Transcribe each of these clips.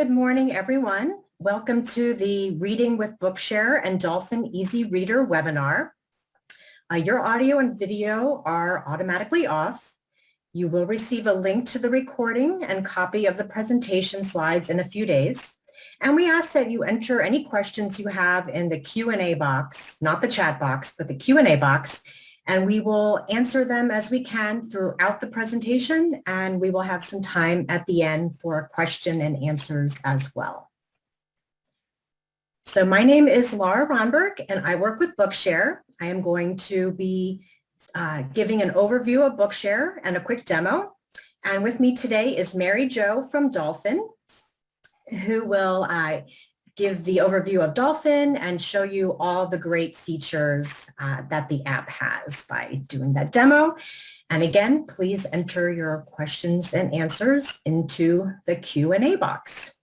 Good morning, everyone. Welcome to the Reading with Bookshare and Dolphin EasyReader webinar. Your audio and video are automatically off. You will receive a link to the recording and copy of the presentation slides in a few days. And we ask that you enter any questions you have in the Q&A box, not the chat box, but the Q&A box, and we will answer them as we can throughout the presentation, and we will have some time at the end for question and answers as well. So my name is Lara Rondberg, and I work with Bookshare. I am going to be giving an overview of Bookshare and a quick demo. And with me today is MaryJo from Dolphin, who will give the overview of Dolphin and show you all the great features that the app has by doing that demo. And again, please enter your questions and answers into the Q&A box.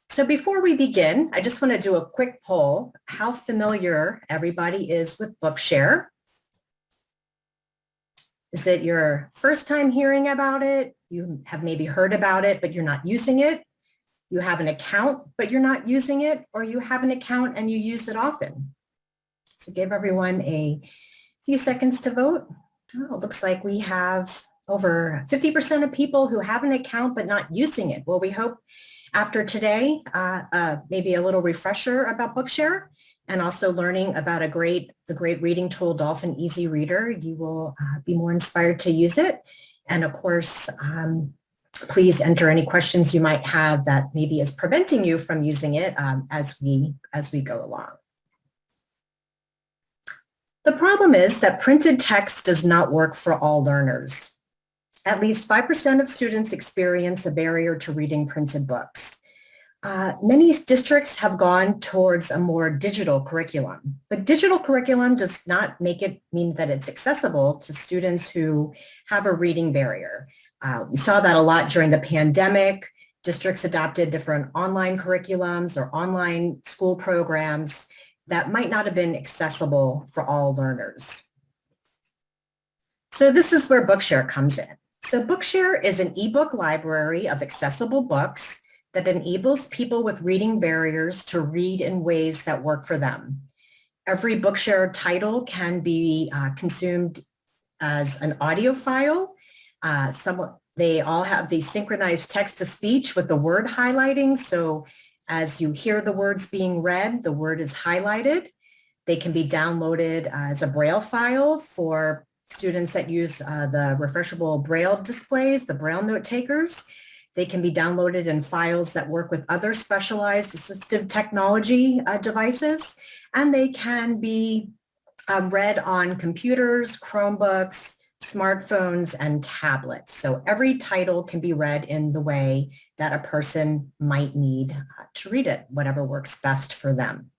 So before we begin, I just want to do a quick poll. How familiar everybody is with Bookshare? Is it your first time hearing about it? You have maybe heard about it, but you're not using it. You have an account, but you're not using it, or you have an account and you use it often. So give everyone a few seconds to vote. Oh, it looks like we have over 50% of people who have an account but not using it. Well, we hope after today, maybe a little refresher about Bookshare and also learning about the great reading tool, Dolphin EasyReader, you will be more inspired to use it. And of course, please enter any questions you might have that maybe is preventing you from using it as we go along. The problem is that printed text does not work for all learners. At least 5% of students experience a barrier to reading printed books. Many districts have gone towards a more digital curriculum, but digital curriculum does not mean that it's accessible to students who have a reading barrier. We saw that a lot during the pandemic. Districts adopted different online curriculums or online school programs that might not have been accessible for all learners. So this is where Bookshare comes in. So Bookshare is an ebook library of accessible books that enables people with reading barriers to read in ways that work for them. Every Bookshare title can be consumed as an audio file. They all have the synchronized text-to-speech with the word highlighting. So as you hear the words being read, the word is highlighted. They can be downloaded as a Braille file for students that use the refreshable Braille displays, the Braille note takers. They can be downloaded in files that work with other specialized assistive technology devices, and they can be read on computers, Chromebooks, smartphones, and tablets. So every title can be read in the way that a person might need to read it, whatever works best for them.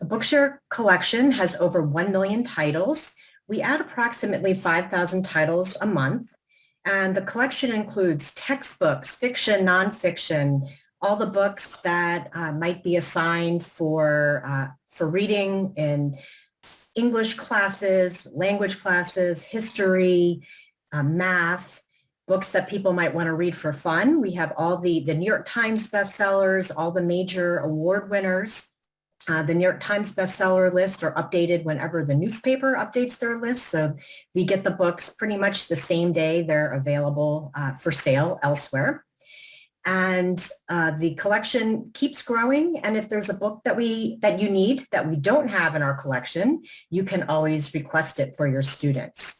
The Bookshare Collection has over 1 million titles. We add approximately 5,000 titles a month, and the collection includes textbooks, fiction, nonfiction, all the books that might be assigned for reading in English classes, language classes, history, math, books that people might want to read for fun. We have all the New York Times bestsellers, all the major award winners. The New York Times bestseller lists are updated whenever the newspaper updates their list. So we get the books pretty much the same day they're available for sale elsewhere. And the collection keeps growing. And if there's a book that you need that we don't have in our collection, you can always request it for your students.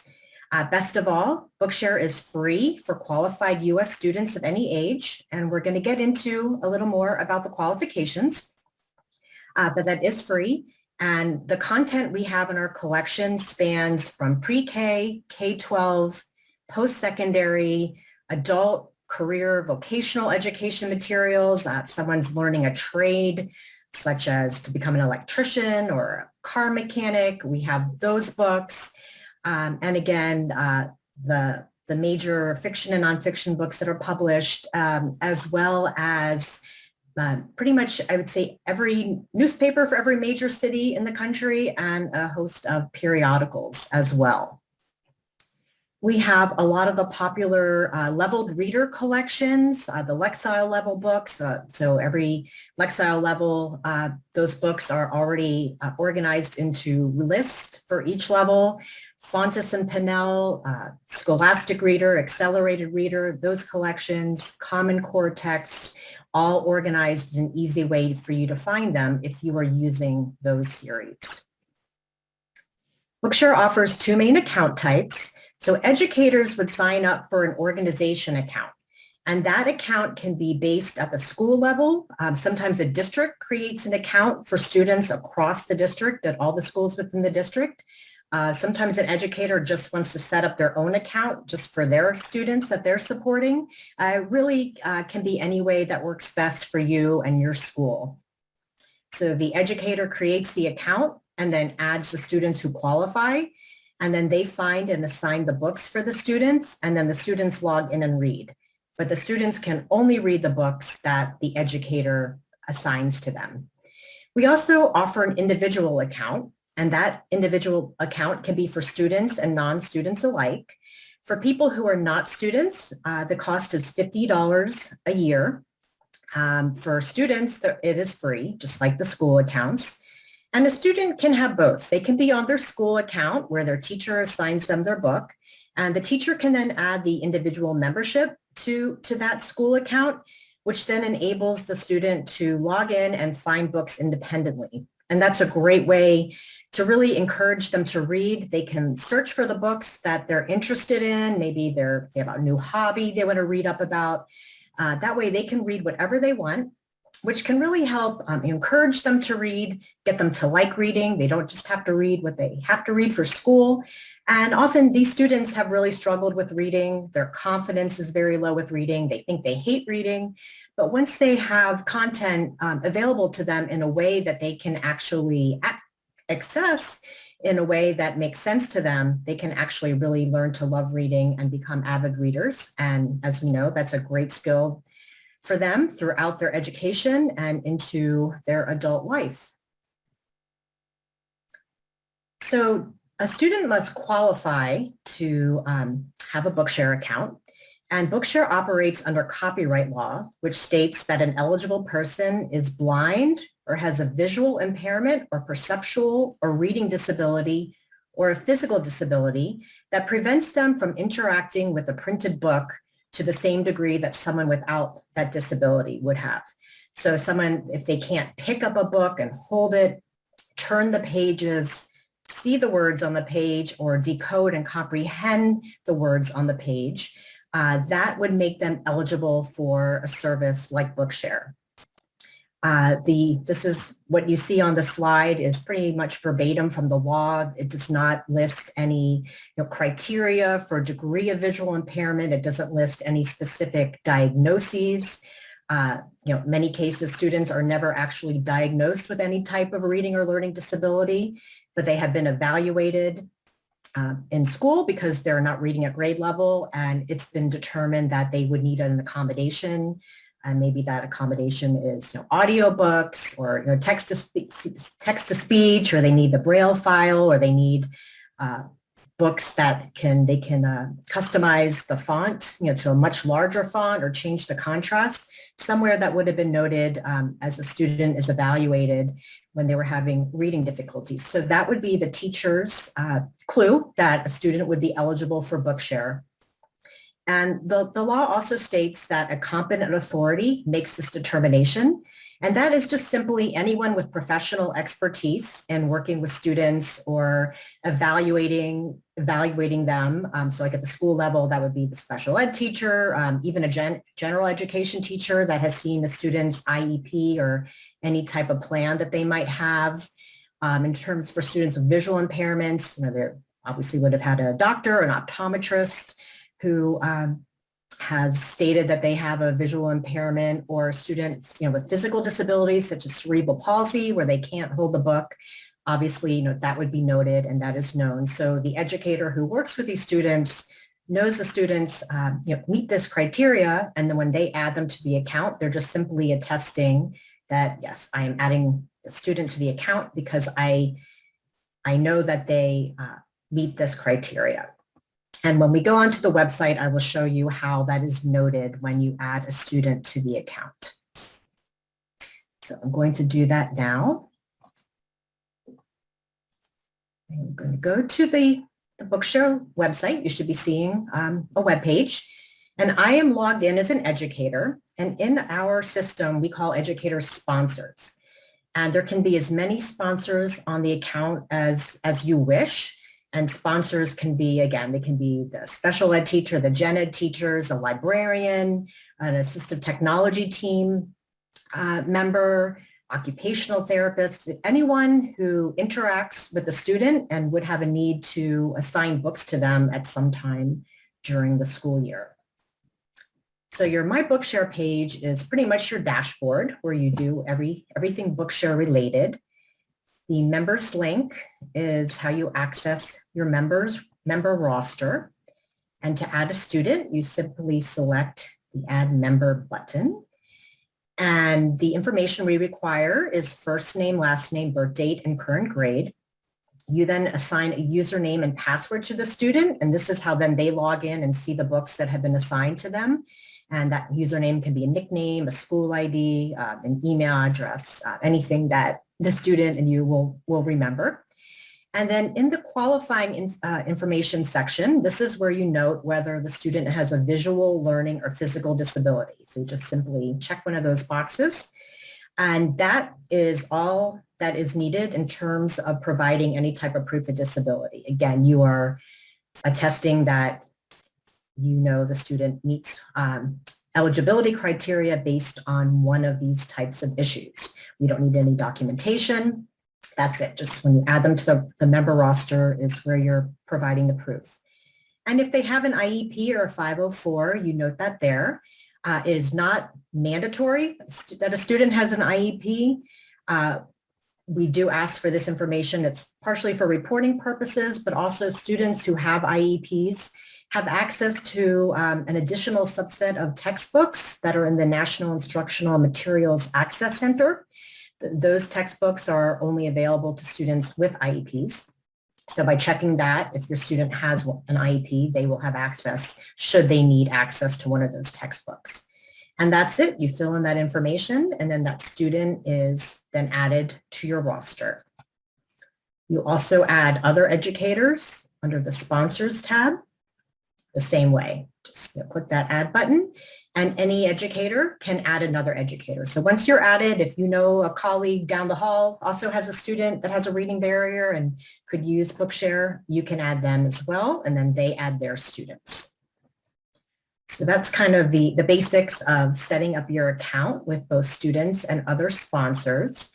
Best of all, Bookshare is free for qualified U.S. students of any age. And we're going to get into a little more about the qualifications. But that is free. And the content we have in our collection spans from pre-K, K-12, post-secondary, adult, career, vocational education materials. If someone's learning a trade, such as to become an electrician or a car mechanic, we have those books. And again, the major fiction and nonfiction books that are published, as well as pretty much, I would say, every newspaper for every major city in the country and a host of periodicals as well. We have a lot of the popular leveled reader collections, the Lexile level books. So every Lexile level, those books are already organized into lists for each level. Fontes and Pinnell, Scholastic Reader, Accelerated Reader, those collections, Common Core texts, all organized in an easy way for you to find them if you are using those series. Bookshare offers two main account types. So educators would sign up for an organization account, and that account can be based at the school level. Sometimes a district creates an account for students across the district at all the schools within the district. Sometimes an educator just wants to set up their own account just for their students that they're supporting. Really can be any way that works best for you and your school. So the educator creates the account and then adds the students who qualify, and then they find and assign the books for the students, and then the students log in and read. But the students can only read the books that the educator assigns to them. We also offer an individual account, and that individual account can be for students and non-students alike. For people who are not students, the cost is $50 a year. For students, it is free, just like the school accounts. And a student can have both. They can be on their school account where their teacher assigns them their book, and the teacher can then add the individual membership to that school account, which then enables the student to log in and find books independently. And that's a great way to really encourage them to read. They can search for the books that they're interested in. Maybe they have a new hobby they want to read up about. That way they can read whatever they want, which can really help encourage them to read, get them to like reading. They don't just have to read what they have to read for school. And often these students have really struggled with reading. Their confidence is very low with reading. They think they hate reading. But once they have content available to them in a way that they can actually access in a way that makes sense to them, they can actually really learn to love reading and become avid readers. And as we know, that's a great skill for them throughout their education and into their adult life. So a student must qualify to have a Bookshare account, and Bookshare operates under copyright law, which states that an eligible person is blind or has a visual impairment or perceptual or reading disability or a physical disability that prevents them from interacting with a printed book to the same degree that someone without that disability would have. So someone, if they can't pick up a book and hold it, turn the pages, see the words on the page, or decode and comprehend the words on the page, that would make them eligible for a service like Bookshare. This is what you see on the slide is pretty much verbatim from the law. It does not list any criteria for degree of visual impairment. It doesn't list any specific diagnoses. Many cases students are never actually diagnosed with any type of reading or learning disability, but they have been evaluated in school because they're not reading at grade level, and it's been determined that they would need an accommodation. And maybe that accommodation is audiobooks or text to speech, or they need the Braille file, or they need books that they can customize the font to a much larger font or change the contrast, somewhere that would have been noted as a student is evaluated when they were having reading difficulties. So that would be the teacher's clue that a student would be eligible for Bookshare. And the law also states that a competent authority makes this determination. And that is just simply anyone with professional expertise in working with students or evaluating them. So like at the school level, that would be the special ed teacher, even a general education teacher that has seen a student's IEP or any type of plan that they might have. In terms for students with visual impairments, they obviously would have had a doctor, an optometrist, who has stated that they have a visual impairment, or students with physical disabilities such as cerebral palsy where they can't hold the book. Obviously, that would be noted and that is known. So the educator who works with these students knows the students meet this criteria, and then when they add them to the account, they're just simply attesting that, yes, I am adding the student to the account because I know that they meet this criteria. And when we go onto the website, I will show you how that is noted when you add a student to the account. So I'm going to do that now. I'm going to go to the Bookshare website. You should be seeing a web page. And I am logged in as an educator. And in our system, we call educators sponsors. And there can be as many sponsors on the account as you wish. And sponsors can be, again, they can be the special ed teacher, the gen ed teachers, a librarian, an assistive technology team member, occupational therapist, anyone who interacts with the student and would have a need to assign books to them at some time during the school year. So your My Bookshare page is pretty much your dashboard where you do everything Bookshare related. The members link is how you access your member roster. And to add a student, you simply select the Add Member button. And the information we require is first name, last name, birth date, and current grade. You then assign a username and password to the student, and this is how then they log in and see the books that have been assigned to them. And that username can be a nickname, a school ID, an email address, anything that the student and you will remember. And then in the qualifying information section, this is where you note whether the student has a visual, learning, or physical disability. So you just simply check one of those boxes. And that is all that is needed in terms of providing any type of proof of disability. Again, you are attesting that you know the student meets eligibility criteria based on one of these types of issues. We don't need any documentation. That's it. Just when you add them to the member roster is where you're providing the proof. And if they have an IEP or a 504, you note that there. It is not mandatory that a student has an IEP. We do ask for this information. It's partially for reporting purposes, but also students who have IEPs have access to an additional subset of textbooks that are in the National Instructional Materials Access Center. Those textbooks are only available to students with IEPs. So by checking that, if your student has an IEP, they will have access should they need access to one of those textbooks. And that's it. You fill in that information, and then that student is then added to your roster. You also add other educators under the sponsors tab the same way. Just click that add button, and any educator can add another educator. So once you're added, if you know a colleague down the hall also has a student that has a reading barrier and could use Bookshare, you can add them as well, and then they add their students. So that's kind of the basics of setting up your account with both students and other sponsors.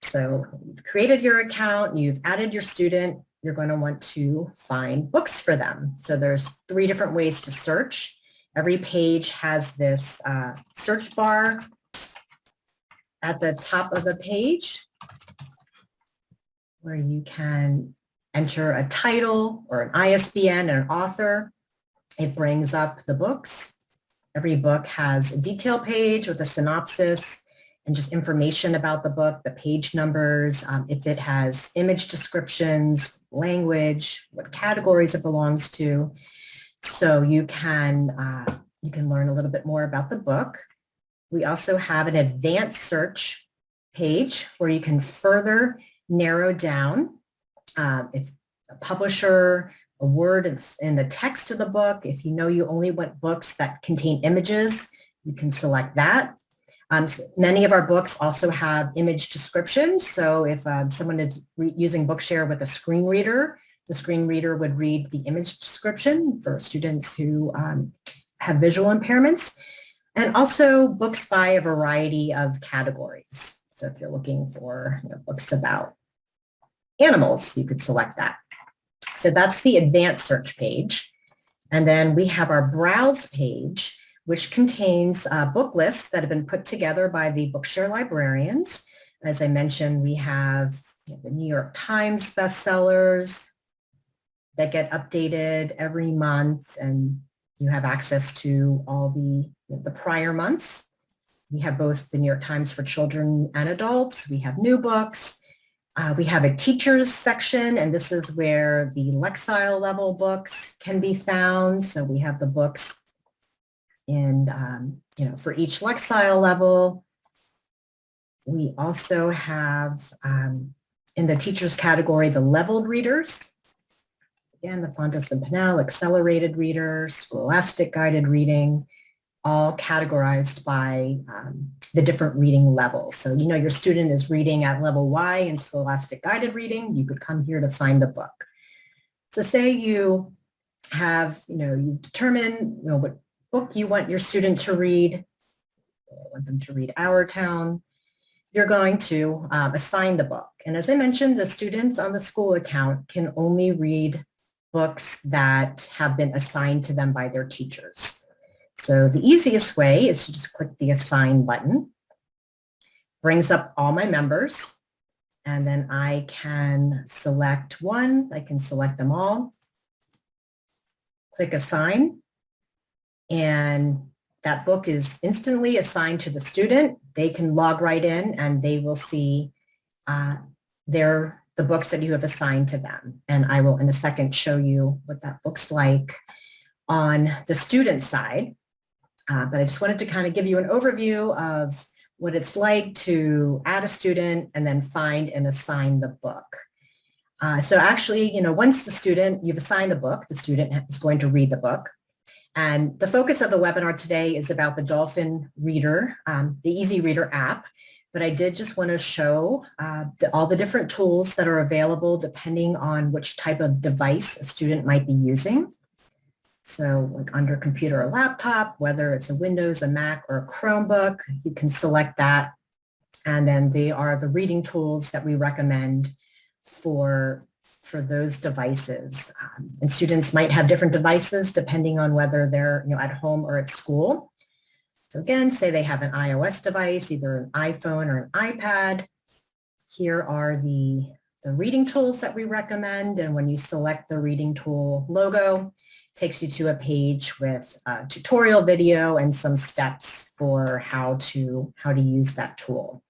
So you've created your account, you've added your student, you're going to want to find books for them. So there's 3 different ways to search. Every page has this search bar at the top of the page where you can enter a title or an ISBN and an author. It brings up the books. Every book has a detail page with a synopsis and just information about the book, the page numbers, if it has image descriptions, language, what categories it belongs to. So you can learn a little bit more about the book. We also have an advanced search page where you can further narrow down if a publisher, a word in the text of the book. If you know you only want books that contain images, you can select that. Many of our books also have image descriptions. So if someone is using Bookshare with a screen reader, the screen reader would read the image description for students who have visual impairments, and also books by a variety of categories. So if you're looking for books about animals, you could select that. So that's the advanced search page. And then we have our browse page, which contains book lists that have been put together by the Bookshare librarians. As I mentioned, we have the New York Times bestsellers that get updated every month, and you have access to all the prior months. We have both the New York Times for children and adults. We have new books. We have a teachers section, and this is where the Lexile level books can be found. So we have the books in, for each Lexile level. We also have in the teachers category, the leveled readers. Again, the Fontes and Pinnell accelerated reader, Scholastic guided reading, all categorized by the different reading levels. So, your student is reading at level Y in Scholastic guided reading, you could come here to find the book. So say you have, you determine, what book you want your student to read. I want them to read Our Town. You're going to assign the book. And as I mentioned, the students on the school account can only read books that have been assigned to them by their teachers. So the easiest way is to just click the Assign button. Brings up all my members, and then I can select one. I can select them all. Click Assign, and that book is instantly assigned to the student. They can log right in, and they will see the books that you have assigned to them. And I will, in a second, show you what that looks like on the student side. But I just wanted to kind of give you an overview of what it's like to add a student and then find and assign the book. So actually, once you've assigned the book, the student is going to read the book. And the focus of the webinar today is about the Dolphin Reader, the EasyReader app. But I did just want to show all the different tools that are available depending on which type of device a student might be using. So like under computer or laptop, whether it's a Windows, a Mac, or a Chromebook, you can select that. And then they are the reading tools that we recommend for those devices. And students might have different devices depending on whether they're at home or at school. So again, say they have an iOS device, either an iPhone or an iPad. Here are the reading tools that we recommend. And when you select the reading tool logo, it takes you to a page with a tutorial video and some steps for how to use that tool.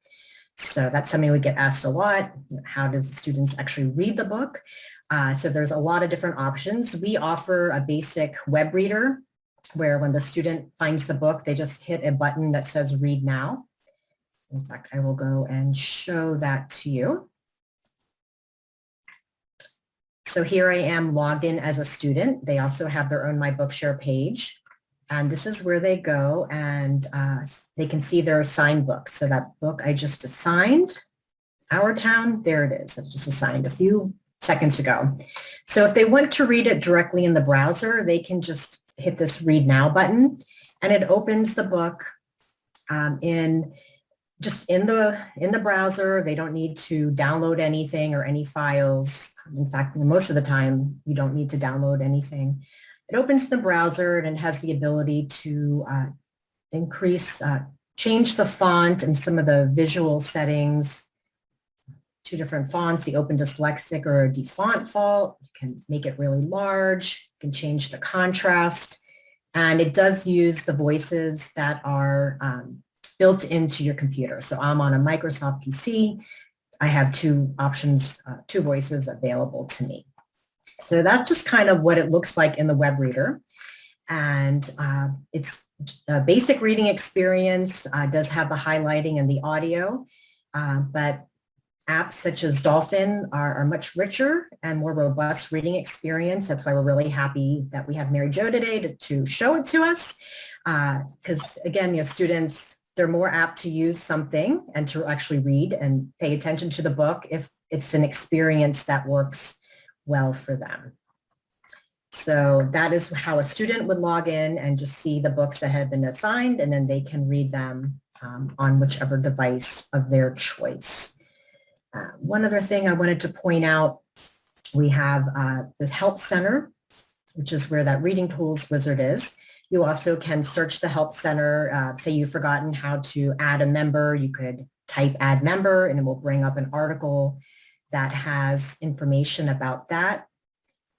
So that's something we get asked a lot. How do students actually read the book? So there's a lot of different options. We offer a basic web reader where when the student finds the book, they just hit a button that says Read Now. In fact, I will go and show that to you. So here I am logged in as a student. They also have their own My Bookshare page. And this is where they go and they can see their assigned books. So that book I just assigned, Our Town, there it is. I just assigned a few seconds ago. So if they want to read it directly in the browser, they can just hit this Read Now button, and it opens the book in the browser. They don't need to download anything or any files. In fact, most of the time, you don't need to download anything. It opens the browser and it has the ability to change the font and some of the visual settings. Two different fonts, the Open Dyslexic or a defont font. You can make it really large. You can change the contrast. And it does use the voices that are built into your computer. So I'm on a Microsoft PC. I have two voices available to me. So that's just kind of what it looks like in the web reader. And it's a basic reading experience, does have the highlighting and the audio, but apps such as Dolphin are much richer and more robust reading experience. That's why we're really happy that we have MaryJo today to show it to us. Because again, students, they're more apt to use something and to actually read and pay attention to the book if it's an experience that works well for them. So that is how a student would log in and just see the books that have been assigned, and then they can read them on whichever device of their choice. One other thing I wanted to point out, we have the Help Center, which is where that reading tools wizard is. You also can search the Help Center. Say you've forgotten how to add a member, you could type add member and it will bring up an article that has information about that.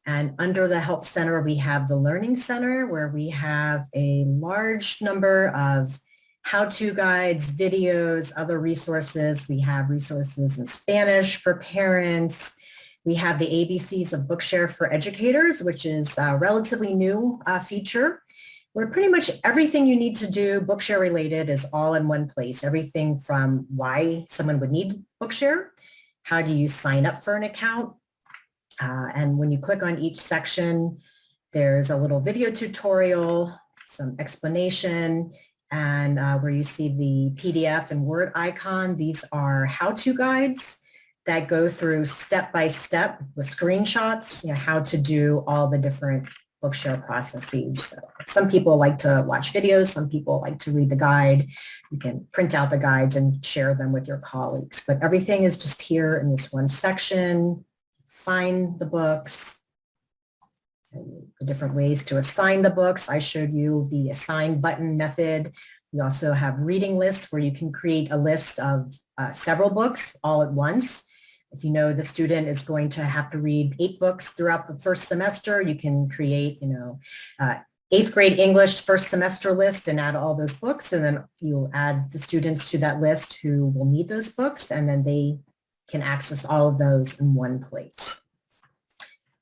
And under the Help Center, we have the Learning Center, where we have a large number of how-to guides, videos, other resources. We have resources in Spanish for parents. We have the ABCs of Bookshare for educators, which is a relatively new feature, where pretty much everything you need to do Bookshare related is all in one place. Everything from why someone would need Bookshare, how do you sign up for an account, and when you click on each section, there's a little video tutorial, some explanation, and where you see the PDF and Word icon. These are how-to guides that go through step-by-step with screenshots, how to do all the different Bookshare processes. So some people like to watch videos, some people like to read the guide. You can print out the guides and share them with your colleagues, but everything is just here in this one section. Find the books, the different ways to assign the books. I showed you the assign button method. We also have reading lists where you can create a list of several books all at once. If you know the student is going to have to read 8 books throughout the first semester, you can create, 8th grade English first semester list and add all those books, and then you'll add the students to that list who will need those books, and then they can access all of those in one place.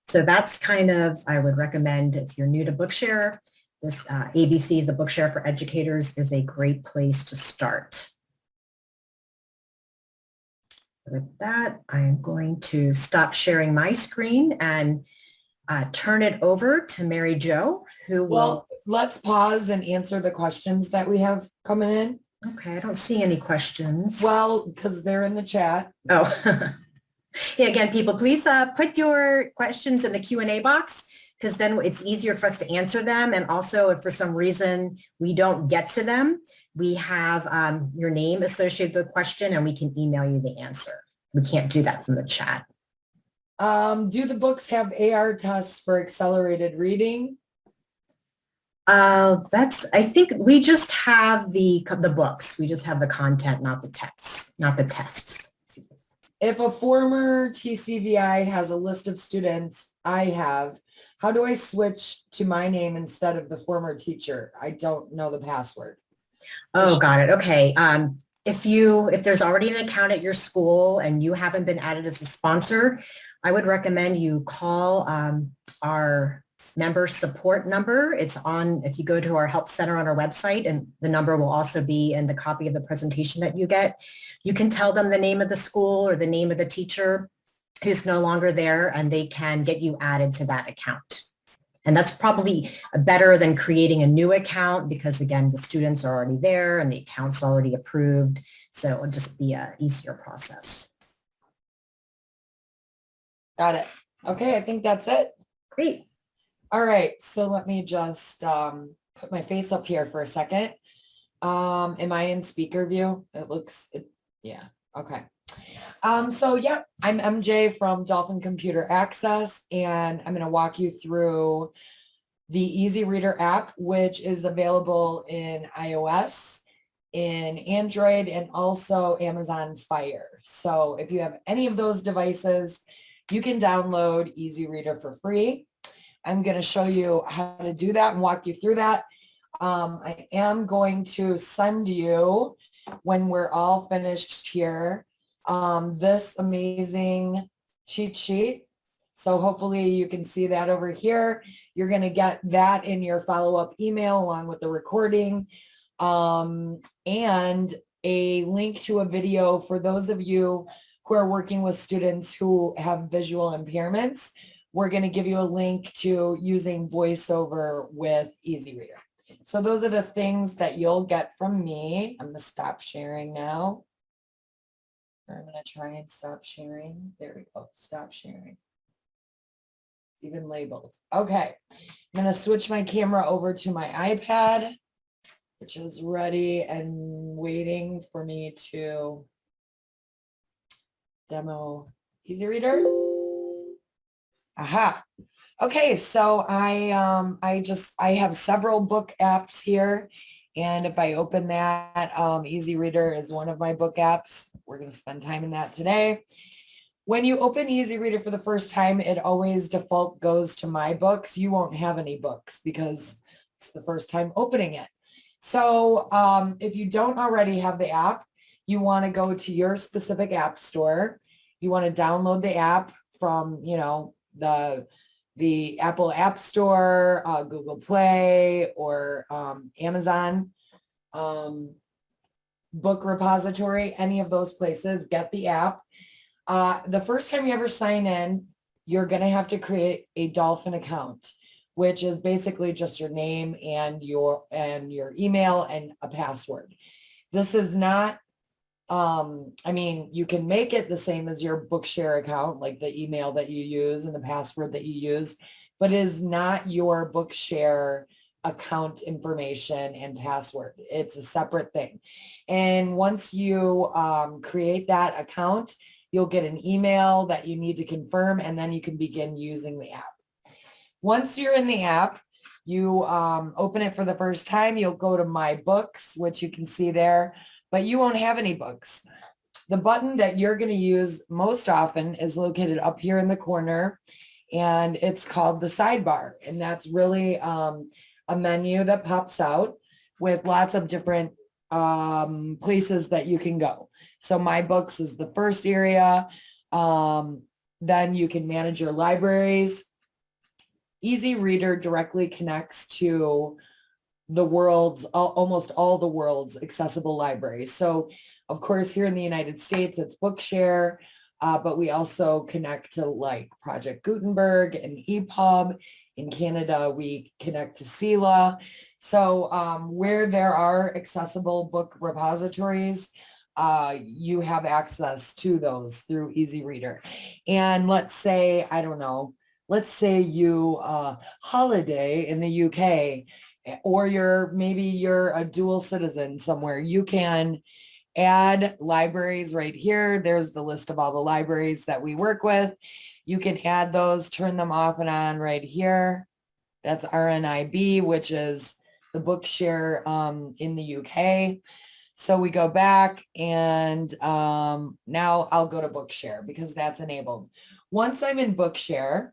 So that's kind of, I would recommend if you're new to Bookshare, this ABC, the Bookshare for Educators, is a great place to start. With that, I am going to stop sharing my screen and turn it over to MaryJo, who will... Well, let's pause and answer the questions that we have coming in. Okay, I don't see any questions. Well, because they're in the chat. Oh. Yeah, again, people, please put your questions in the Q&A box, because then it's easier for us to answer them. And also, if for some reason we don't get to them, we have your name associated with the question and we can email you the answer. We can't do that from the chat. Do the books have AR tests for accelerated reading? I think we just have the books. We just have the content, not the tests, not the tests. If a former TCVI has a list of students I have, how do I switch to my name instead of the former teacher? I don't know the password. Oh, got it. Okay. If there's already an account at your school and you haven't been added as a sponsor, I would recommend you call our member support number. It's on, if you go to our help center on our website, and the number will also be in the copy of the presentation that you get. You can tell them the name of the school or the name of the teacher who's no longer there, and they can get you added to that account. And that's probably better than creating a new account, because again, the students are already there and the account's already approved. So it'll just be an easier process. Got it. Okay, I think that's it. Great. All right, so let me just put my face up here for a second. Am I in speaker view? Yeah, okay. So yeah, I'm MJ from Dolphin Computer Access, and I'm going to walk you through the EasyReader app, which is available in iOS, in Android, and also Amazon Fire. So if you have any of those devices, you can download EasyReader for free. I'm going to show you how to do that and walk you through that. I am going to send you, when we're all finished here, this amazing cheat sheet. So hopefully you can see that over here. You're going to get that in your follow-up email along with the recording, and a link to a video for those of you who are working with students who have visual impairments. We're going to give you a link to using VoiceOver with EasyReader. So those are the things that you'll get from me. I'm going to stop sharing now. I'm going to try and stop sharing. There we go. Stop sharing. Even labeled. Okay. I'm going to switch my camera over to my iPad, which is ready and waiting for me to demo EasyReader. Aha. Okay, so I have several book apps here, and if I open that, EasyReader is one of my book apps. We're going to spend time in that today. When you open EasyReader for the first time, it always default goes to My Books. You won't have any books because it's the first time opening it. So if you don't already have the app, you want to go to your specific app store. You want to download the app from, the Apple App Store, Google Play, or Amazon book repository, any of those places. Get the app. The first time you ever sign in, you're going to have to create a Dolphin account, which is basically just your name and your email and a password. This is not, you can make it the same as your Bookshare account, like the email that you use and the password that you use, but it is not your Bookshare account information and password. It's a separate thing. And once you create that account, you'll get an email that you need to confirm, and then you can begin using the app. Once you're in the app, you open it for the first time, you'll go to My Books, which you can see there, but you won't have any books. The button that you're going to use most often is located up here in the corner, and it's called the sidebar. And that's really a menu that pops out with lots of different places that you can go. So My Books is the first area. Then you can manage your libraries. EasyReader directly connects to the world's, almost all the world's accessible libraries. So of course, here in the United States, it's Bookshare, but we also connect to like Project Gutenberg and EPUB. In Canada, we connect to CELA. So where there are accessible book repositories, you have access to those through EasyReader. And let's say, I don't know, let's say you holiday in the UK, or maybe you're a dual citizen somewhere. You can add libraries right here. There's the list of all the libraries that we work with. You can add those, turn them off and on right here. That's RNIB, which is the Bookshare in the UK. So we go back, and now I'll go to Bookshare because that's enabled. Once I'm in Bookshare,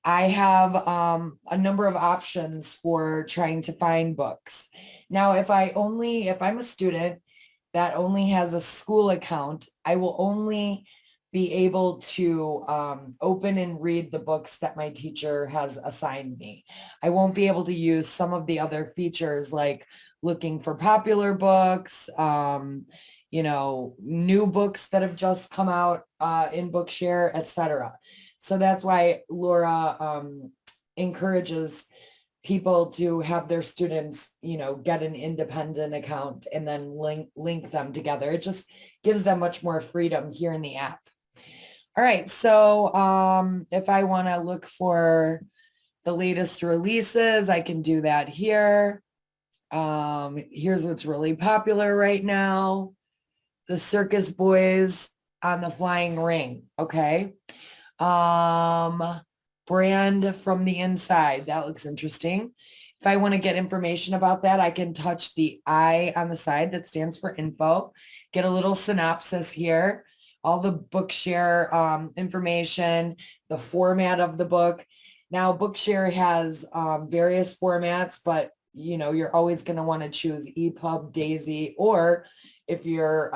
I have a number of options for trying to find books. Now, if I'm a student that only has a school account, I will only be able to open and read the books that my teacher has assigned me. I won't be able to use some of the other features like looking for popular books, new books that have just come out in Bookshare, etc. So that's why Laura encourages people to have their students, get an independent account and then link them together. It just gives them much more freedom here in the app. All right, so if I want to look for the latest releases, I can do that here. Here's what's really popular right now. The Circus Boys on the Flying Ring, okay? Brand from the Inside, that looks interesting. If I want to get information about that, I can touch the I on the side that stands for info, get a little synopsis here, all the Bookshare information, the format of the book. Now, Bookshare has various formats, but you're always going to want to choose EPUB, DAISY, or if you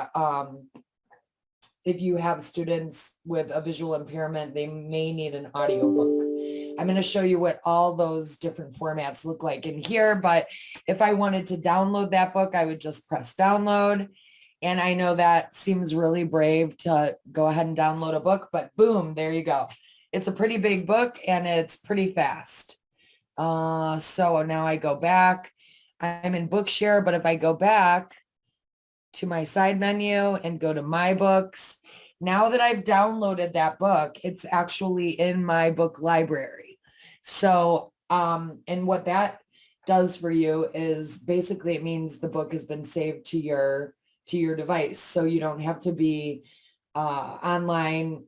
have students with a visual impairment, they may need an audiobook. I'm going to show you what all those different formats look like in here, but if I wanted to download that book, I would just press download. And I know that seems really brave to go ahead and download a book, but boom, there you go. It's a pretty big book and it's pretty fast. So now I go back. I'm in Bookshare, but if I go back to my side menu and go to My Books, now that I've downloaded that book, it's actually in my book library. So, and what that does for you is basically it means the book has been saved to your device. So you don't have to be online,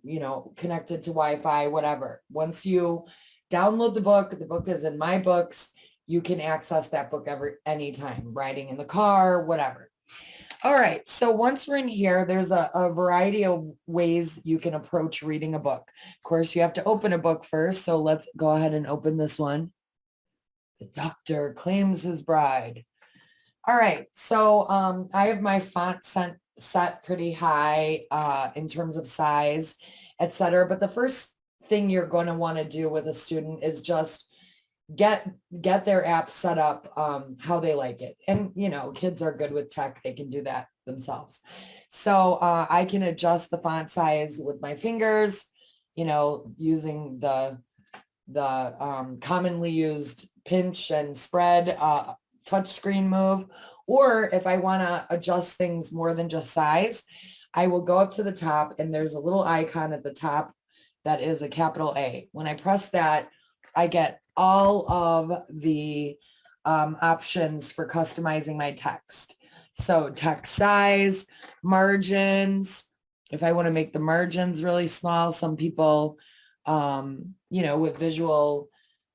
connected to Wi-Fi, whatever. Once you download the book is in My Books. You can access that book anytime, riding in the car, whatever. All right, so once we're in here, there's a variety of ways you can approach reading a book. Of course, you have to open a book first, so let's go ahead and open this one. The Doctor Claims His Bride. All right, so I have my font set pretty high in terms of size, etc. But the first thing you're going to want to do with a student is just get their app set up how they like it. And, you know, kids are good with tech. They can do that themselves. So I can adjust the font size with my fingers, you know, using the commonly used pinch and spread touchscreen move. Or if I want to adjust things more than just size, I will go up to the top and there's a little icon at the top that is a capital A. When I press that, I get all of the options for customizing my text. So text size, margins. If I want to make the margins really small, some people, you know, with visual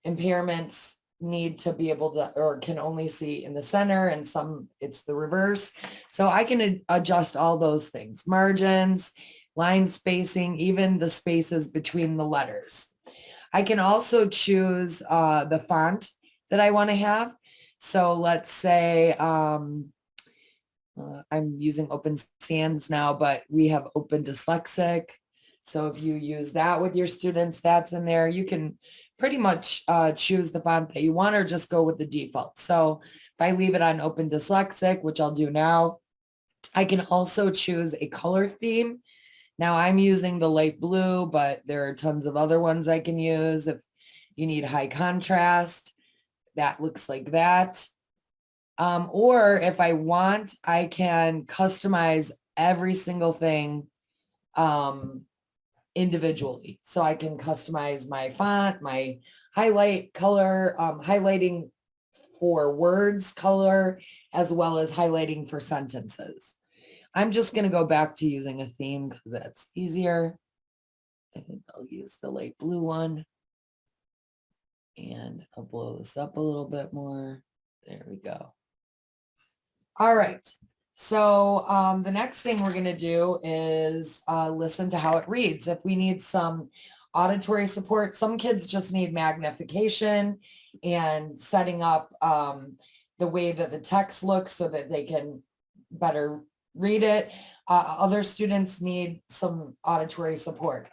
impairments need to be able to, or can only see in the center, and some it's the reverse. So I can adjust all those things, margins, line spacing, even the spaces between the letters. I can also choose the font that I want to have. So let's say I'm using Open Sans now, but we have Open Dyslexic. So if you use that with your students, that's in there. You can pretty much choose the font that you want or just go with the default. So if I leave it on Open Dyslexic, which I'll do now, I can also choose a color theme. Now I'm using the light blue, but there are tons of other ones I can use. If you need high contrast, that looks like that. Or if I want, I can customize every single thing individually. So I can customize my font, my highlight color, highlighting for words color, as well as highlighting for sentences. I'm just going to go back to using a theme because that's easier. I think I'll use the light blue one. And I'll blow this up a little bit more. There we go. All right. So the next thing we're going to do is listen to how it reads. If we need some auditory support, some kids just need magnification and setting up the way that the text looks so that they can better read it. Other students need some auditory support,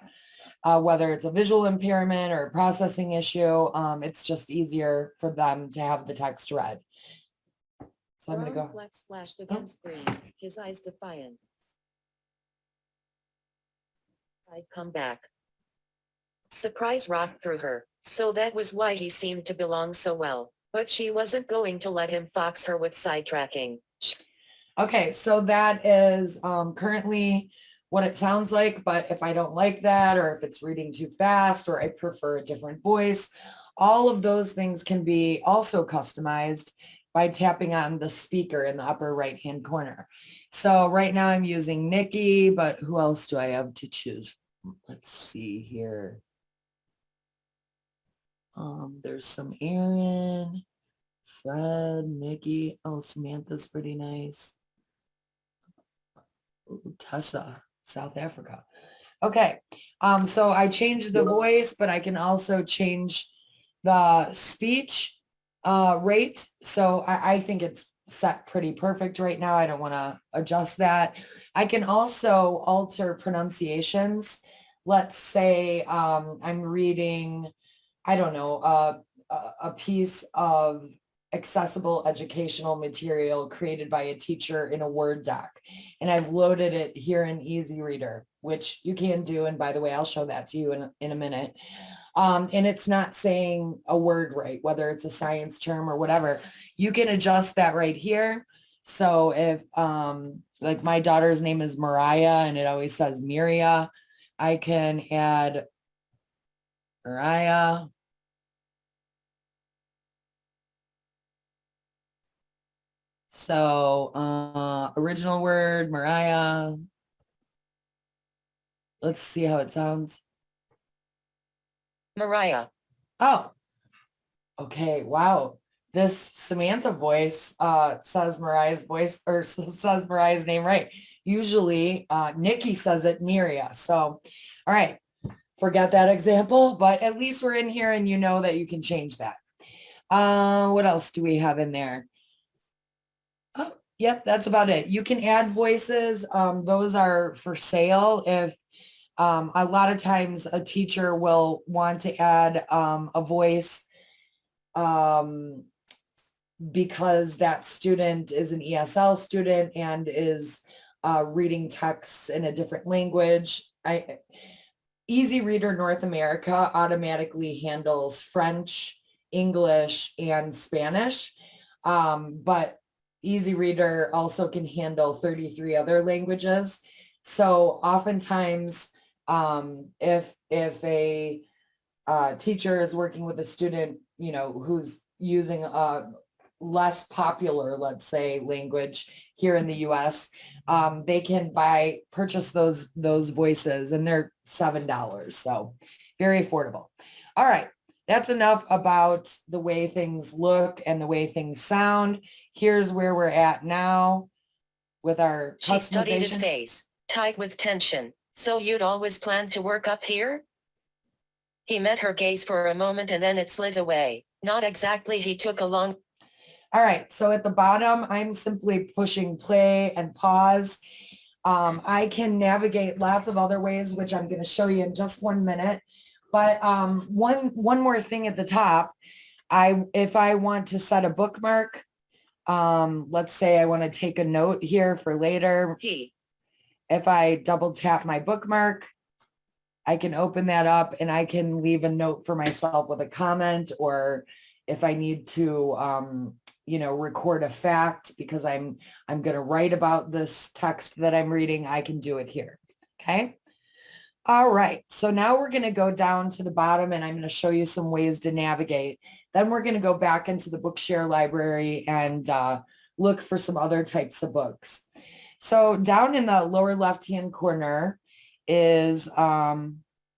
whether it's a visual impairment or a processing issue. It's just easier for them to have the text read. So I'm going to go. Flex flashed against green, his eyes defiant. I'd come back. Surprise rocked through her. So that was why he seemed to belong so well. But she wasn't going to let him fox her with sidetracking. Okay, so that is currently what it sounds like, but if I don't like that, or if it's reading too fast, or I prefer a different voice, all of those things can be also customized by tapping on the speaker in the upper right-hand corner. So right now I'm using Nikki, but who else do I have to choose? Let's see here. There's some Aaron, Fred, Nikki. Oh, Samantha's pretty nice. Ooh, Tessa, South Africa. Okay, so I changed the voice, but I can also change the speech rate. So I think it's set pretty perfect right now. I don't want to adjust that. I can also alter pronunciations. Let's say I'm reading, I don't know, a piece of accessible educational material created by a teacher in a Word doc. And I've loaded it here in EasyReader, which you can do. And by the way, I'll show that to you in a minute. And it's not saying a word right, whether it's a science term or whatever. You can adjust that right here. So if like my daughter's name is Mariah and it always says Miria, I can add Mariah. So original word, Mariah. Let's see how it sounds. Mariah. Oh, okay. Wow. This Samantha voice says Mariah's voice, or says Mariah's name right. Usually Nikki says it Miria. So, all right, forget that example, but at least we're in here and you know that you can change that. What else do we have in there? Yep, that's about it. You can add voices. Those are for sale. If a lot of times a teacher will want to add a voice because that student is an ESL student and is reading texts in a different language. EasyReader North America automatically handles French, English, and Spanish, but EasyReader also can handle 33 other languages. So oftentimes, if a teacher is working with a student, who's using a less popular, let's say, language here in the US, they can purchase those voices, and they're $7. So very affordable. All right. That's enough about the way things look and the way things sound. Here's where we're at now with our She studied his customization. face, tight with tension. So you'd always planned to work up here? He met her gaze for a moment and then it slid away. Not exactly. He took a long... All right, so at the bottom, I'm simply pushing play and pause. I can navigate lots of other ways, which I'm going to show you in just 1 minute. But one more thing at the top, if I want to set a bookmark, let's say I want to take a note here for later. If I double tap my bookmark, I can open that up and I can leave a note for myself with a comment, or if I need to, record a fact because I'm going to write about this text that I'm reading, I can do it here. Okay. All right. So now we're going to go down to the bottom and I'm going to show you some ways to navigate. Then we're going to go back into the Bookshare library and look for some other types of books. So down in the lower left-hand corner is a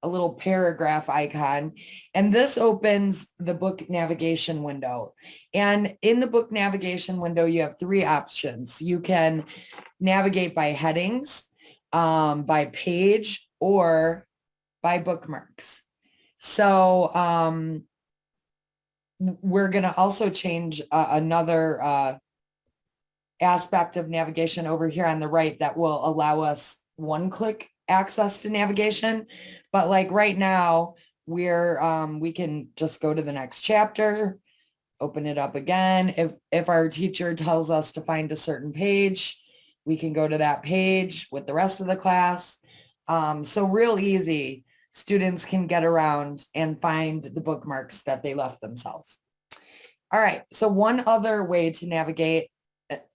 little paragraph icon, and this opens the book navigation window. And in the book navigation window, you have 3 options. You can navigate by headings, by page, or by bookmarks. So we're going to also change another aspect of navigation over here on the right that will allow us one-click access to navigation. But like right now, we can just go to the next chapter, open it up again. If our teacher tells us to find a certain page, we can go to that page with the rest of the class. So real easy, students can get around and find the bookmarks that they left themselves. All right, so one other way to navigate,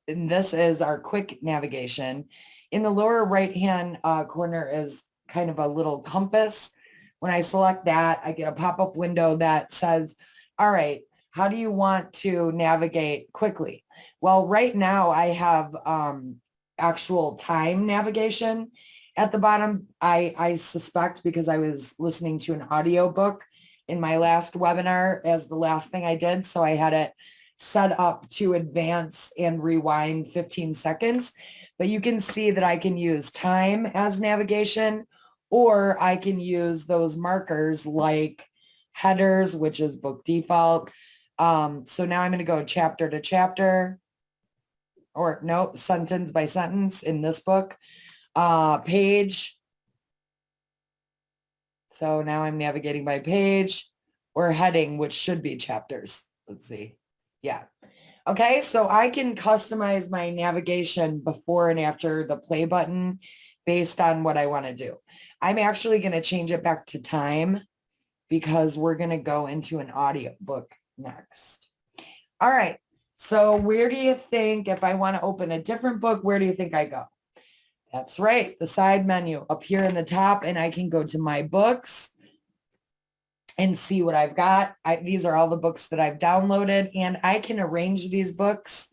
and this is our quick navigation. In the lower right-hand corner is kind of a little compass. When I select that, I get a pop-up window that says, all right, how do you want to navigate quickly? Well, right now I have actual time navigation at the bottom. I suspect because I was listening to an audiobook in my last webinar as the last thing I did. So I had it set up to advance and rewind 15 seconds. But you can see that I can use time as navigation, or I can use those markers like headers, which is book default. So now I'm going to go chapter to chapter, or no, sentence by sentence in this book, page. So now I'm navigating by page, or heading, which should be chapters. Let's see. Yeah. Okay, so I can customize my navigation before and after the play button based on what I want to do. I'm actually going to change it back to time because we're going to go into an audio book next. All right, so where do you think, if I want to open a different book, where do you think I go? That's right, the side menu up here in the top, and I can go to my books and see what I've got. These are all the books that I've downloaded, and I can arrange these books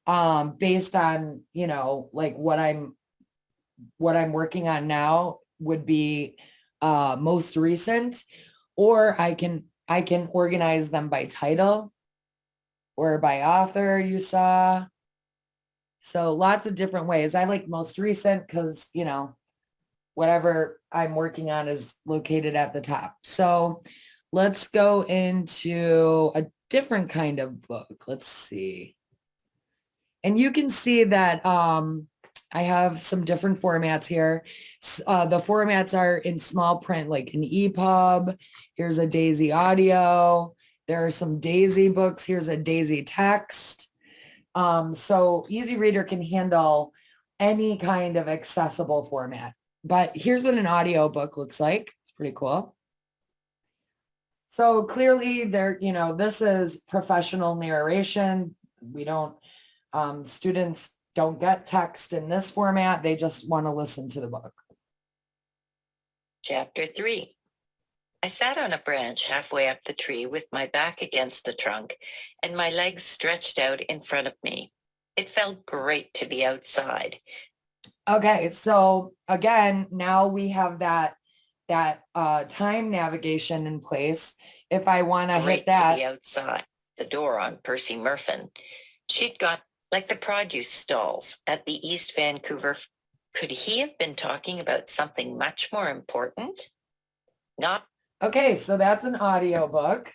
based on, like what I'm working on now would be most recent, or I can organize them by title or by author, you saw. So lots of different ways. I like most recent because, whatever I'm working on is located at the top. So let's go into a different kind of book. Let's see. And you can see that I have some different formats here. The formats are in small print, like an EPUB. Here's a Daisy audio. There are some Daisy books. Here's a Daisy text. So EasyReader can handle any kind of accessible format. But here's what an audio book looks like. It's pretty cool. So clearly there, this is professional narration. We don't, students don't get text in this format. They just want to listen to the book. Chapter 3. I sat on a branch halfway up the tree with my back against the trunk and my legs stretched out in front of me. It felt great to be outside. Okay, so again, now we have that time navigation in place. If I want to hit Great to that, be outside. The door on Percy Murphin. She'd got like the produce stalls at the East Vancouver. Could he have been talking about something much more important? Not. okay, so that's an audio book.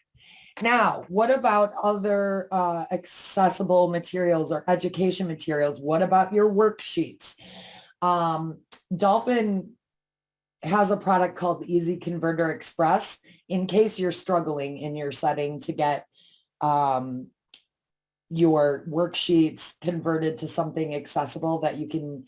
Now, what about other accessible materials or education materials? What about your worksheets? Dolphin has a product called Easy Converter Express in case you're struggling in your setting to get your worksheets converted to something accessible that you can,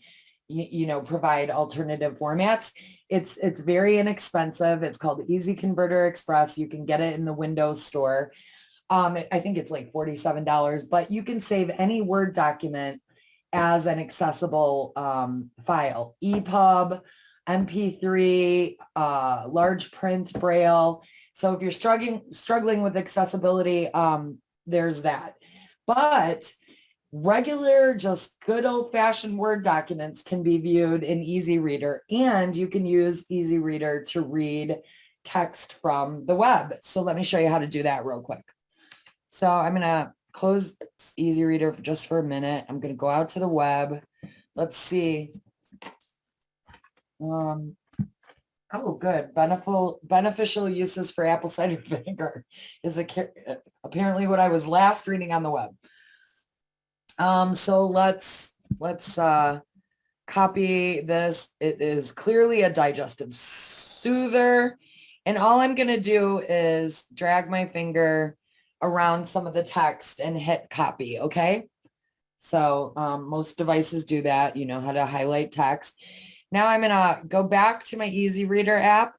provide alternative formats. It's very inexpensive. It's called Easy Converter Express. You can get it in the Windows Store. I think it's like $47, but you can save any Word document as an accessible file. EPUB, MP3, large print, Braille. So if you're struggling with accessibility, there's that. But regular, just good old-fashioned Word documents can be viewed in EasyReader, and you can use EasyReader to read text from the web. So let me show you how to do that real quick. So I'm going to close EasyReader just for a minute. I'm going to go out to the web. Let's see. Oh, good. Beneficial uses for apple cider vinegar is apparently what I was last reading on the web. So let's copy this. It is clearly a digestive soother. And all I'm going to do is drag my finger around some of the text and hit copy. Okay. So most devices do that. You know how to highlight text. Now I'm going to go back to my EasyReader app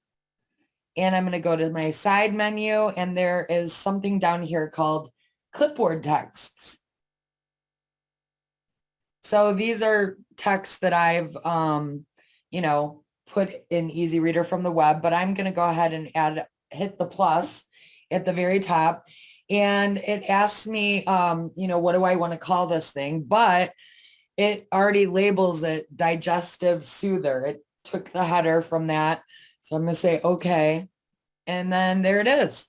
and I'm going to go to my side menu, and there is something down here called clipboard texts. So these are texts that I've, put in EasyReader from the web, but I'm going to go ahead and hit the plus at the very top. And it asks me, what do I want to call this thing? But it already labels it digestive soother. It took the header from that. So I'm going to say, okay. And then there it is.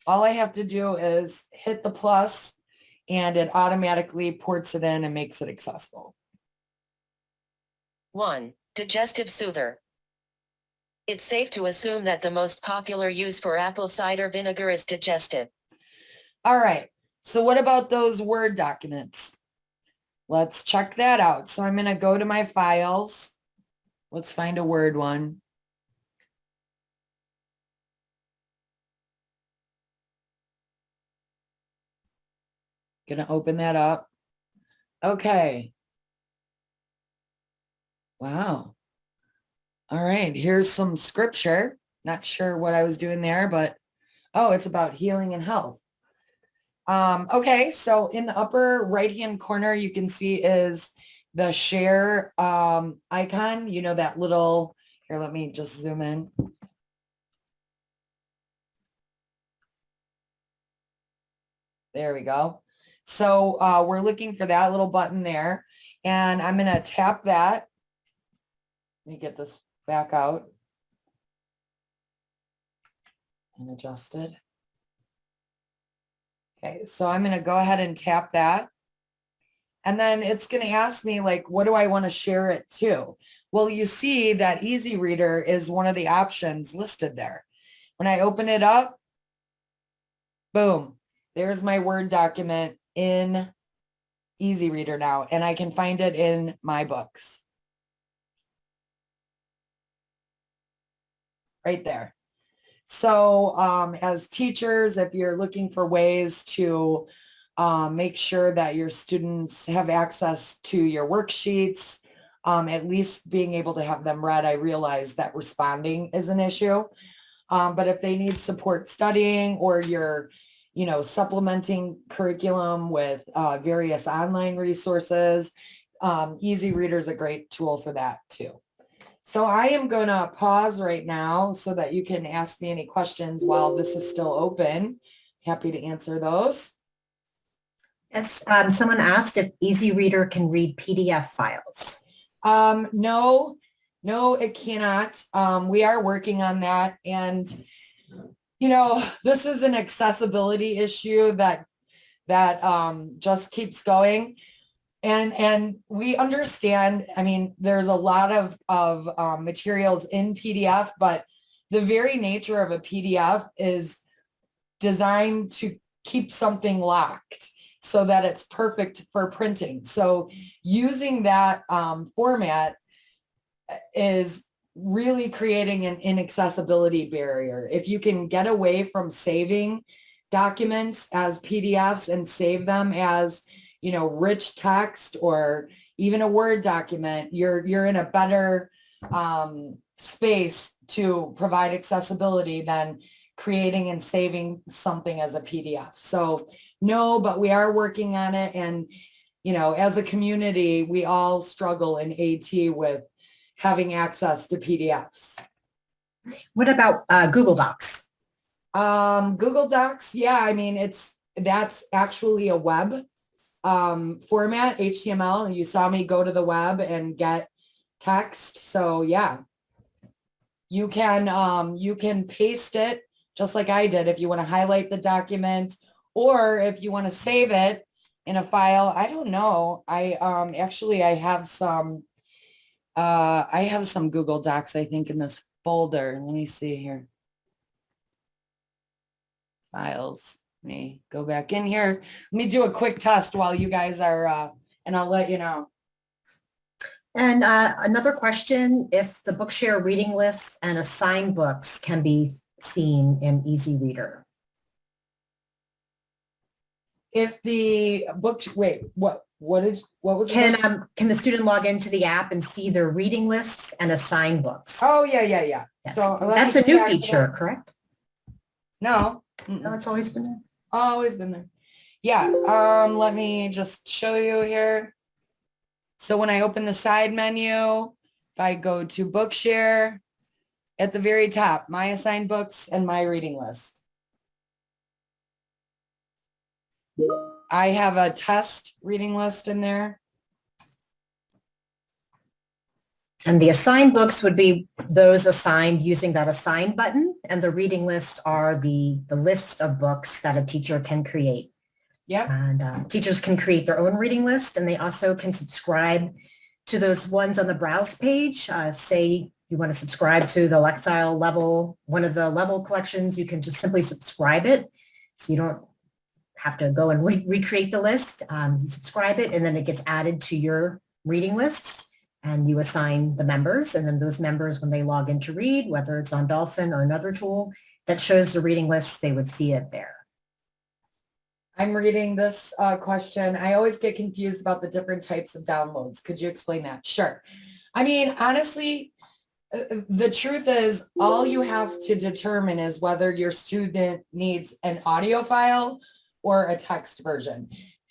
All I have to do is hit the plus and it automatically ports it in and makes it accessible. 1. Digestive soother. It's safe to assume that the most popular use for apple cider vinegar is digestive. All right. So what about those Word documents? Let's check that out. So I'm going to go to my files. Let's find a Word one. Going to open that up. Okay. Wow. All right. Here's some scripture. Not sure what I was doing there, but it's about healing and health. Okay, so in the upper right-hand corner, you can see is the share icon, that little, here, let me just zoom in. There we go. So we're looking for that little button there, and I'm going to tap that. Let me get this back out and adjust it. Okay, so I'm going to go ahead and tap that. And then it's going to ask me, like, what do I want to share it to? Well, you see that EasyReader is one of the options listed there. When I open it up, boom, there's my Word document in EasyReader now, and I can find it in my books. Right there. So as teachers, if you're looking for ways to make sure that your students have access to your worksheets, at least being able to have them read, I realize that responding is an issue. But if they need support studying, or you're, supplementing curriculum with various online resources, EasyReader is a great tool for that too. So I am going to pause right now so that you can ask me any questions while this is still open. Happy to answer those. Yes, someone asked if EasyReader can read PDF files. No, it cannot. We are working on that. And, this is an accessibility issue that just keeps going. And we understand, there's a lot of materials in PDF, but the very nature of a PDF is designed to keep something locked so that it's perfect for printing. So using that format is really creating an inaccessibility barrier. If you can get away from saving documents as PDFs and save them as, rich text or even a Word document, you're in a better space to provide accessibility than creating and saving something as a PDF. So no, but we are working on it. And, as a community, we all struggle in AT with having access to PDFs. What about Google Docs? Google Docs, yeah, that's actually a web format, HTML. You saw me go to the web and get text. So yeah, you can paste it just like I did if you want to highlight the document, or if you want to save it in a file. I don't know. I have some Google Docs, I think, in this folder. Let me see here. Files. Let me go back in here. Let me do a quick test while you guys are, and I'll let you know. And another question, if the Bookshare reading lists and assigned books can be seen in EasyReader. If the book, wait, what was it? Can the student log into the app and see their reading lists and assigned books? Oh, yeah. Yes. So that's a new feature, correct? No. No, it's always been there. Always been there. Yeah. Let me just show you here. So when I open the side menu, if I go to Bookshare, at the very top, my assigned books and my reading list. I have a test reading list in there. And the assigned books would be those assigned using that assign button, and the reading lists are the list of books that a teacher can create. Yeah. And teachers can create their own reading list, and they also can subscribe to those ones on the browse page. Say you want to subscribe to the Lexile level, one of the level collections, you can just simply subscribe it. So you don't have to go and recreate the list. You subscribe it, and then it gets added to your reading lists, and you assign the members. And then those members, when they log in to read, whether it's on Dolphin or another tool that shows the reading list, they would see it there. I'm reading this question. I always get confused about the different types of downloads. Could you explain that? Sure. Honestly, the truth is all you have to determine is whether your student needs an audio file or a text version.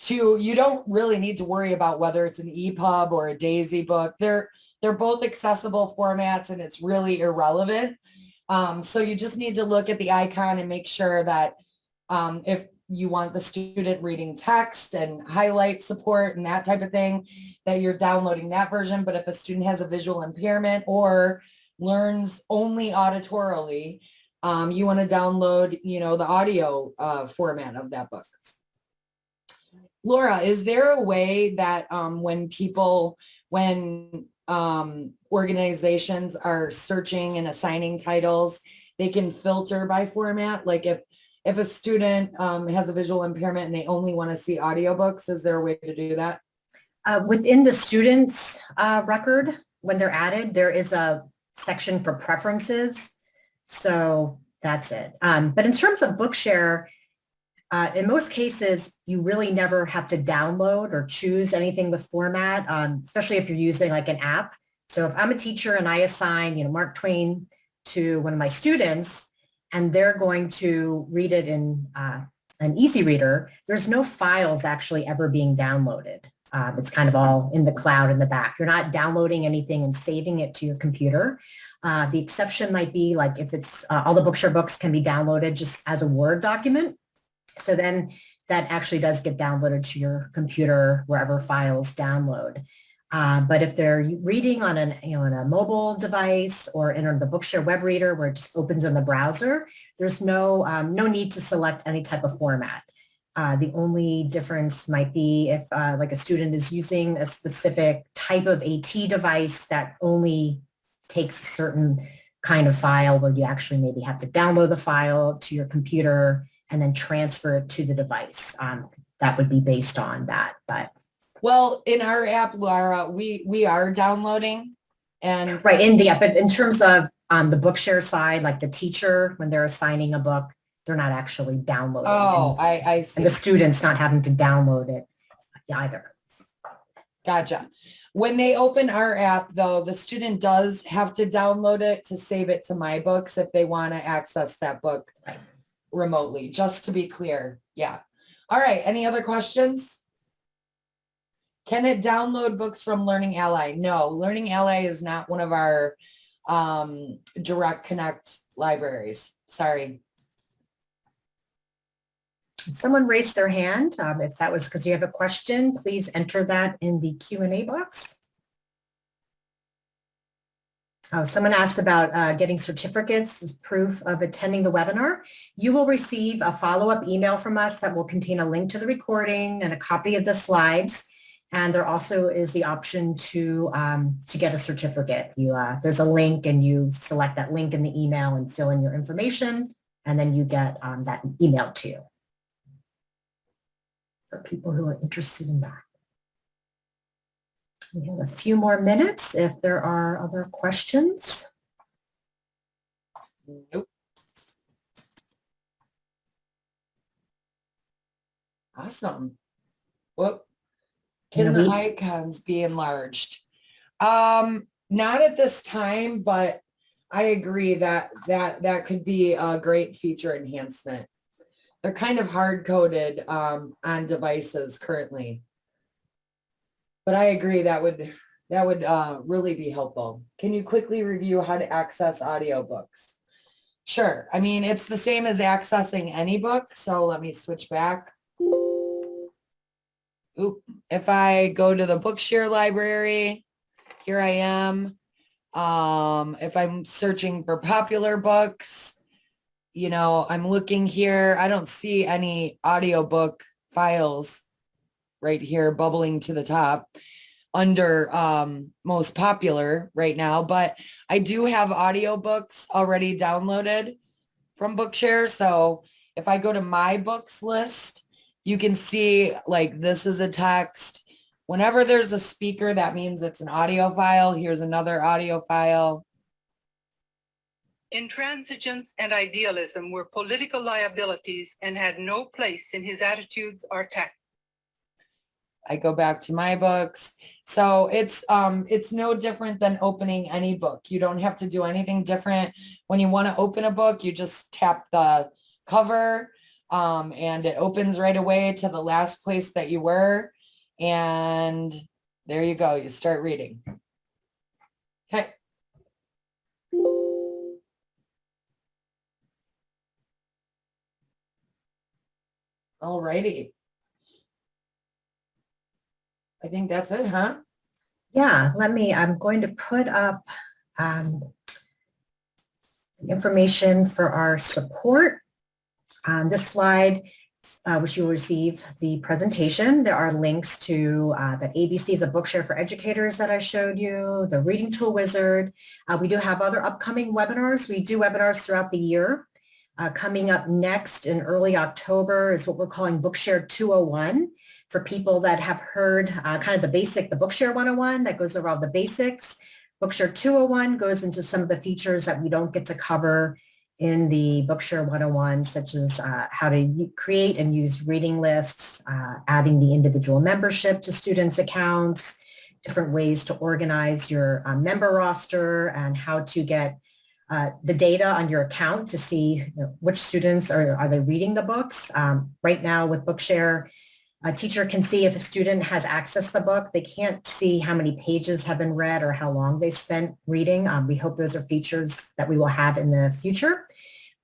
You don't really need to worry about whether it's an EPUB or a DAISY book. They're both accessible formats, and it's really irrelevant. So you just need to look at the icon and make sure that if you want the student reading text and highlight support and that type of thing, that you're downloading that version. But if a student has a visual impairment or learns only auditorily, you want to download, the audio format of that book. Laura, is there a way that when organizations are searching and assigning titles, they can filter by format? Like if a student has a visual impairment and they only want to see audiobooks, is there a way to do that? Within the student's record, when they're added, there is a section for preferences. So that's it. But in terms of Bookshare, in most cases, you really never have to download or choose anything with format, especially if you're using like an app. So if I'm a teacher and I assign, Mark Twain to one of my students, and they're going to read it in an EasyReader, there's no files actually ever being downloaded. It's kind of all in the cloud in the back. You're not downloading anything and saving it to your computer. The exception might be like if it's all the Bookshare books can be downloaded just as a Word document. So then that actually does get downloaded to your computer wherever files download. But if they're reading on on a mobile device or in the Bookshare web reader where it just opens in the browser, there's no need to select any type of format. The only difference might be if like a student is using a specific type of AT device that only takes a certain kind of file where you actually maybe have to download the file to your computer and then transfer it to the device. That would be based on that. But well, in our app, Lara, we are downloading and right in the app, but in terms of the Bookshare side, like the teacher, when they're assigning a book, they're not actually downloading. Oh, I see. And the student's not having to download it either. Gotcha. When they open our app, though, the student does have to download it to save it to My Books if they want to access that book remotely, just to be clear. Yeah. All right. Any other questions? Can it download books from Learning Ally? No, Learning Ally is not one of our direct connect libraries. Sorry. Someone raised their hand. If that was because you have a question, please enter that in the Q&A box. Someone asked about getting certificates as proof of attending the webinar. You will receive a follow-up email from us that will contain a link to the recording and a copy of the slides. And there also is the option to get a certificate. There's a link and you select that link in the email and fill in your information, and then you get that email to you. For people who are interested in that. We have a few more minutes if there are other questions. Nope. Awesome. Whoop. Can the icons be enlarged? Not at this time, but I agree that could be a great feature enhancement. They're kind of hard-coded on devices currently. But I agree that would really be helpful. Can you quickly review how to access audiobooks? Sure. I mean, it's the same as accessing any book. So let me switch back. Oop. If I go to the Bookshare library, here I am. If I'm searching for popular books, I'm looking here. I don't see any audiobook files right here bubbling to the top under most popular right now, but I do have audiobooks already downloaded from Bookshare. So if I go to my books list, you can see like this is a text. Whenever there's a speaker, that means it's an audio file. Here's another audio file. Intransigence and idealism were political liabilities and had no place in his attitudes or tactics. I go back to my books. So it's no different than opening any book. You don't have to do anything different. When you want to open a book, you just tap the cover and it opens right away to the last place that you were. And there you go. You start reading. Okay. All righty. I think that's it, huh? Yeah, I'm going to put up the information for our support. On this slide, which you'll receive the presentation, there are links to the ABCs of Bookshare for Educators that I showed you, the Reading Tool Wizard. We do have other upcoming webinars. We do webinars throughout the year. Coming up next in early October is what we're calling Bookshare 201 for people that have heard kind of the Bookshare 101 that goes over all the basics. Bookshare 201 goes into some of the features that we don't get to cover in the Bookshare 101, such as how to create and use reading lists, adding the individual membership to students' accounts, different ways to organize your member roster, and how to get the data on your account to see which students are they reading the books. Right now with Bookshare, a teacher can see if a student has accessed the book. They can't see how many pages have been read or how long they spent reading. We hope those are features that we will have in the future.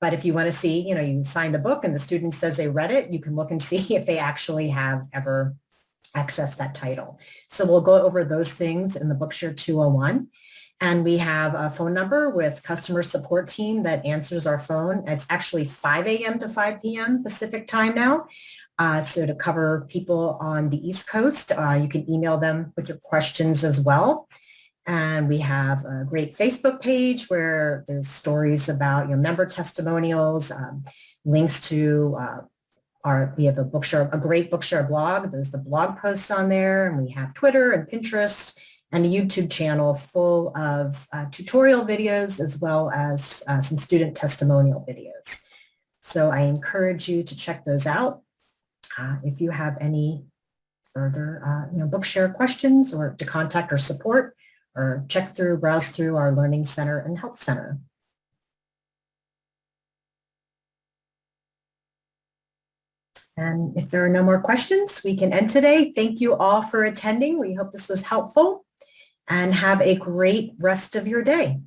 But if you want to see, you sign the book and the student says they read it, you can look and see if they actually have ever accessed that title. So we'll go over those things in the Bookshare 201. And we have a phone number with customer support team that answers our phone. It's actually 5 a.m. to 5 p.m. Pacific time now. So to cover people on the East Coast, you can email them with your questions as well. And we have a great Facebook page where there's stories about member testimonials, links to we have a great Bookshare blog. There's the blog posts on there, and we have Twitter and Pinterest and a YouTube channel full of tutorial videos as well as some student testimonial videos. So I encourage you to check those out. If you have any further Bookshare questions, or to contact our support, or browse through our Learning Center and Help Center. And if there are no more questions, we can end today. Thank you all for attending. We hope this was helpful, and have a great rest of your day.